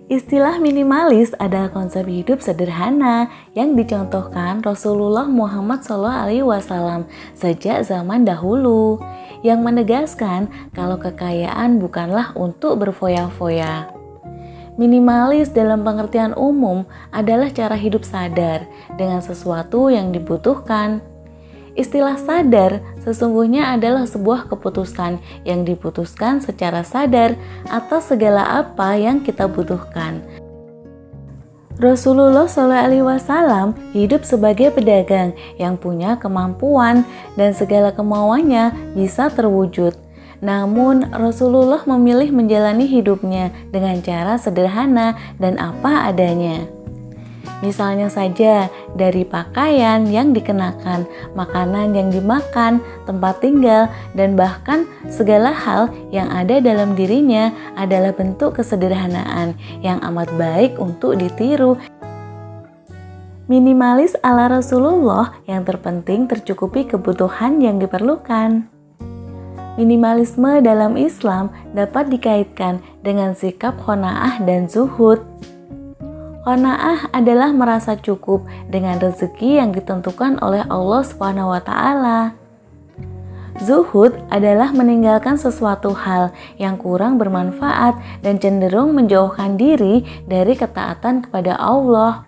Istilah minimalis adalah konsep hidup sederhana yang dicontohkan Rasulullah Muhammad SAW sejak zaman dahulu, yang menegaskan kalau kekayaan bukanlah untuk berfoya-foya. Minimalis dalam pengertian umum adalah cara hidup sadar dengan sesuatu yang dibutuhkan. Istilah sadar sesungguhnya adalah sebuah keputusan yang diputuskan secara sadar atas segala apa yang kita butuhkan. Rasulullah SAW hidup sebagai pedagang yang punya kemampuan dan segala kemauannya bisa terwujud. Namun Rasulullah memilih menjalani hidupnya dengan cara sederhana dan apa adanya. Misalnya saja dari pakaian yang dikenakan, makanan yang dimakan, tempat tinggal, dan bahkan segala hal yang ada dalam dirinya adalah bentuk kesederhanaan yang amat baik untuk ditiru. Minimalis ala Rasulullah yang terpenting tercukupi kebutuhan yang diperlukan. Minimalisme dalam Islam dapat dikaitkan dengan sikap qanaah dan zuhud. Qanaah adalah merasa cukup dengan rezeki yang ditentukan oleh Allah SWT. Zuhud adalah meninggalkan sesuatu hal yang kurang bermanfaat dan cenderung menjauhkan diri dari ketaatan kepada Allah.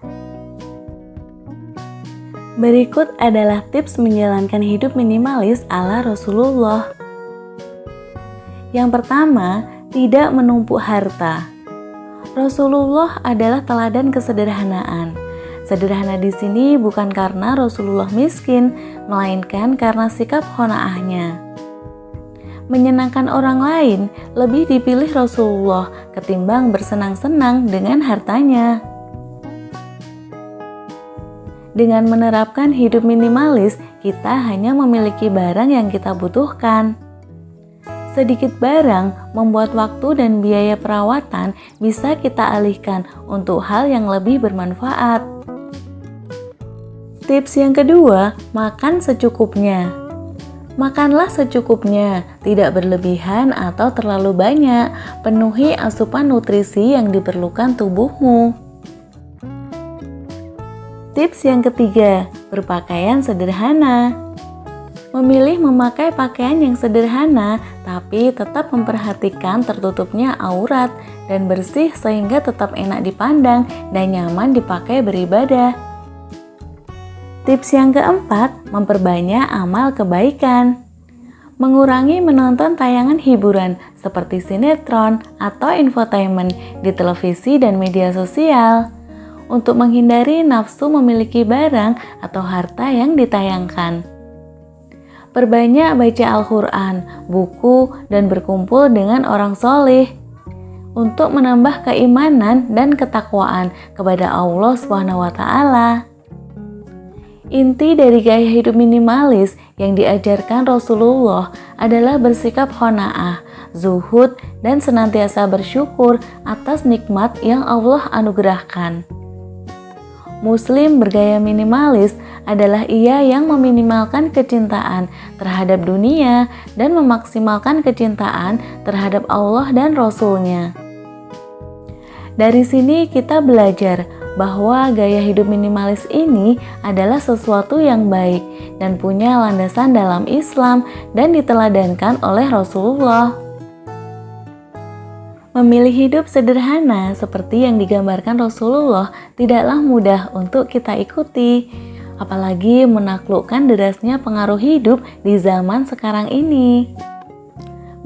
Berikut adalah tips menjalankan hidup minimalis ala Rasulullah. Yang pertama, tidak menumpuk harta. Rasulullah adalah teladan kesederhanaan. Sederhana di sini bukan karena Rasulullah miskin, melainkan karena sikap qanaahnya. Menyenangkan orang lain lebih dipilih Rasulullah ketimbang bersenang-senang dengan hartanya. Dengan menerapkan hidup minimalis, kita hanya memiliki barang yang kita butuhkan. Sedikit barang membuat waktu dan biaya perawatan bisa kita alihkan untuk hal yang lebih bermanfaat. Tips yang kedua, makan secukupnya. Makanlah secukupnya, tidak berlebihan atau terlalu banyak. Penuhi asupan nutrisi yang diperlukan tubuhmu. Tips yang ketiga, berpakaian sederhana. Memilih memakai pakaian yang sederhana, tapi tetap memperhatikan tertutupnya aurat dan bersih sehingga tetap enak dipandang dan nyaman dipakai beribadah. Tips yang keempat, memperbanyak amal kebaikan. Mengurangi menonton tayangan hiburan seperti sinetron atau infotainment di televisi dan media sosial untuk menghindari nafsu memiliki barang atau harta yang ditayangkan. Perbanyak baca Al-Quran, buku, dan berkumpul dengan orang soleh untuk menambah keimanan dan ketakwaan kepada Allah SWT. Inti dari gaya hidup minimalis yang diajarkan Rasulullah adalah bersikap qanaah, zuhud, dan senantiasa bersyukur atas nikmat yang Allah anugerahkan. Muslim bergaya minimalis adalah ia yang meminimalkan kecintaan terhadap dunia dan memaksimalkan kecintaan terhadap Allah dan Rasul-Nya. Dari sini kita belajar bahwa gaya hidup minimalis ini adalah sesuatu yang baik dan punya landasan dalam Islam dan diteladankan oleh Rasulullah. Memilih hidup sederhana seperti yang digambarkan Rasulullah tidaklah mudah untuk kita ikuti, apalagi menaklukkan derasnya pengaruh hidup di zaman sekarang ini.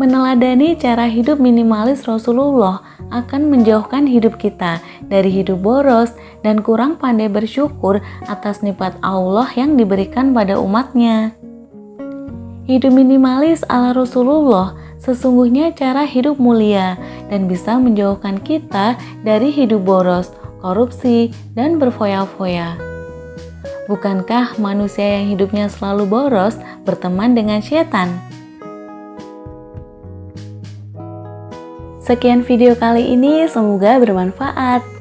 Meneladani cara hidup minimalis Rasulullah akan menjauhkan hidup kita dari hidup boros dan kurang pandai bersyukur atas nikmat Allah yang diberikan pada umatnya. Hidup minimalis ala Rasulullah sesungguhnya cara hidup mulia dan bisa menjauhkan kita dari hidup boros, korupsi, dan berfoya-foya. Bukankah manusia yang hidupnya selalu boros berteman dengan setan? Sekian video kali ini, semoga bermanfaat.